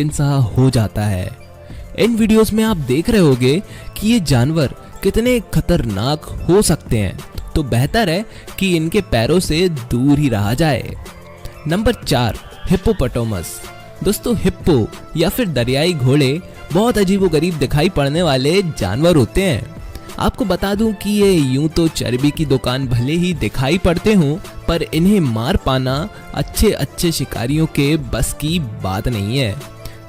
सा हो जाता है। इन वीडियोस में आप देख रहे होंगे कि ये जानवर कितने खतरनाक हो सकते हैं, तो बेहतर है कि इनके पैरों से दूर ही रहा जाए। Number 4, hippopotamus. दोस्तों, हिप्पो या फिर दरियाई घोड़े बहुत अजीबोगरीब दिखाई पड़ने वाले जानवर होते हैं। आपको बता दूं कि ये यूं तो चर्बी की दुकान भले ही दिखाई पड़ते हों, पर इन्हें मार पाना अच्छे शिकारियों के बस की बात नहीं है।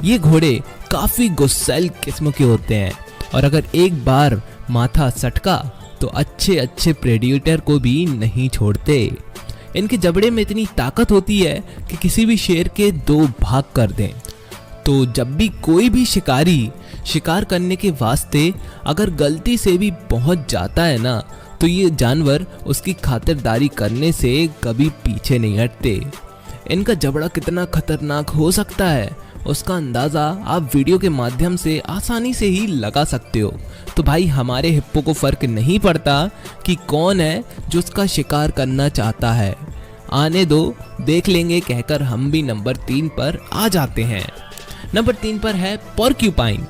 ये घोड़े काफी गुस्सैल किस्म के होते हैं और अगर एक बार माथा सटका तो अच्छे प्रेडिएटर को भी नहीं छोड़ते। इनके जबड़े में इतनी ताकत होती है कि किसी भी शेर के 2 भाग कर दें। तो जब भी कोई भी शिकारी शिकार करने के वास्ते अगर गलती से भी पहुंच जाता है ना, तो ये जानवर उसकी खातिरदारी करने से कभी पीछे नहीं हटते। इनका जबड़ा कितना खतरनाक हो सकता है, उसका अंदाज़ा आप वीडियो के माध्यम से आसानी से ही लगा सकते हो। तो भाई, हमारे हिप्पो को फर्क नहीं पड़ता कि कौन है जो उसका शिकार करना चाहता है। आने दो, देख लेंगे कहकर हम भी नंबर 3 पर आ जाते हैं। नंबर 3 पर है पोर्क्यूपाइन।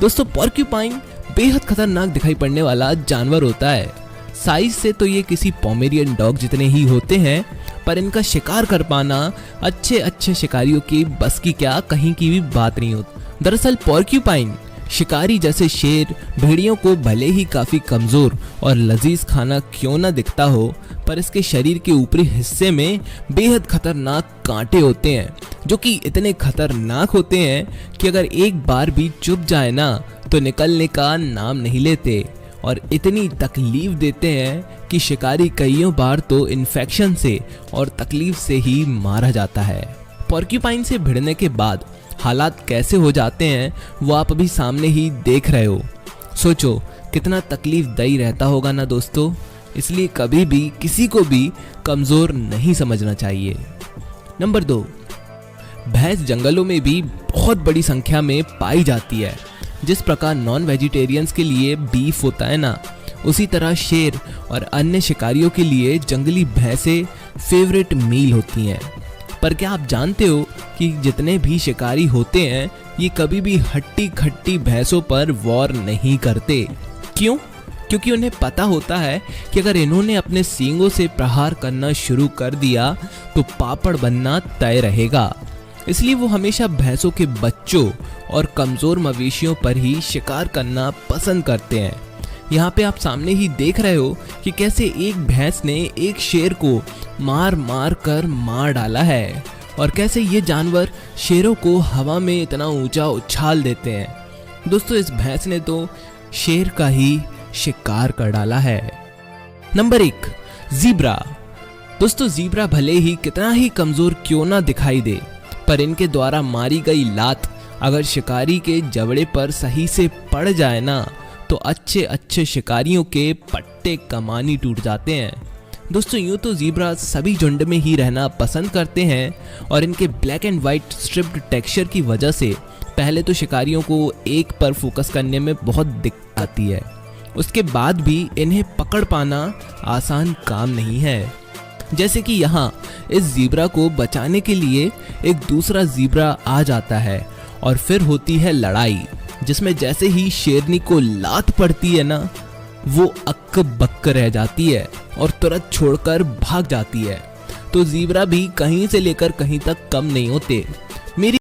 दोस्तों, पोर्क्यूपाइन बेहद खतरनाक दिखाई पड़ने वाला जानवर होता है। साइज से तो ये किसी पोमेरियन डॉग जितने ही होते हैं, पर इनका शिकार कर पाना अच्छे शिकारियों की बस की क्या कहीं की भी बात नहीं होती। दरअसल पोर्क्यूपाइन शिकारी जैसे शेर, भेड़ियों को भले ही काफी कमजोर और लजीज खाना क्यों ना दिखता हो, पर इसके शरीर के ऊपरी हिस्से में बेहद खतरनाक कांटे होते हैं, जो कि इतने खतरनाक होते हैं कि अगर एक बार भी चुभ जाए ना, तो निकलने का नाम नहीं लेते और इतनी तकलीफ देते हैं कि शिकारी कईयों बार तो इन्फेक्शन से और तकलीफ से ही मारा जाता है। पोर्क्यूपाइन से भिड़ने के बाद हालात कैसे हो जाते हैं वो आप अभी सामने ही देख रहे हो। सोचो कितना तकलीफदायी रहता होगा ना दोस्तों। इसलिए कभी भी किसी को भी कमजोर नहीं समझना चाहिए। नंबर 2, भैंस जंगलों में भी बहुत बड़ी संख्या में पाई जाती है। जिस प्रकार नॉन वेजिटेरियंस के लिए बीफ होता है ना, उसी तरह शेर और अन्य शिकारियों के लिए जंगली भैंसें फेवरेट मील होती हैं। पर क्या आप जानते हो कि जितने भी शिकारी होते हैं, ये कभी भी हट्टी खट्टी भैंसों पर वॉर नहीं करते। क्यों? क्योंकि उन्हें पता होता है कि अगर इन्होंने अपने सींगों से प्रहार करना शुरू कर दिया तो पापड़ बनना तय रहेगा। इसलिए वो हमेशा भैंसों के बच्चों और कमजोर मवेशियों पर ही शिकार करना पसंद करते हैं। यहाँ पे आप सामने ही देख रहे हो कि कैसे एक भैंस ने एक शेर को मार कर मार डाला है और कैसे ये जानवर शेरों को हवा में इतना ऊंचा उछाल देते हैं। दोस्तों, इस भैंस ने तो शेर का ही शिकार कर डाला है। Number 1, zebra. दोस्तों, ज़ीब्रा भले ही कितना ही कमजोर क्यों ना दिखाई दे, पर इनके द्वारा मारी गई लात अगर शिकारी के जबड़े पर सही से पड़ जाए ना, तो अच्छे शिकारियों के पट्टे कमानी टूट जाते हैं। दोस्तों, यूं तो ज़ीब्रा सभी झुंड में ही रहना पसंद करते हैं और इनके black and white striped texture की वजह से पहले तो शिकारियों को एक पर फोकस करने में बहुत दिक्कत आती है। उसके बाद भी इन्हें पकड़ पाना आसान काम नहीं है। जैसे कि यहाँ इस ज़ीब्रा को बचाने के लिए एक दूसरा ज़ीब्रा आ जाता है और फिर होती है लड़ाई, जिसमें जैसे ही शेरनी को लात पड़ती है ना, वो अक्क बक्क रह जाती है और तुरंत छोड़कर भाग जाती है। तो ज़ीब्रा भी कहीं से लेकर कहीं तक कम नहीं होते।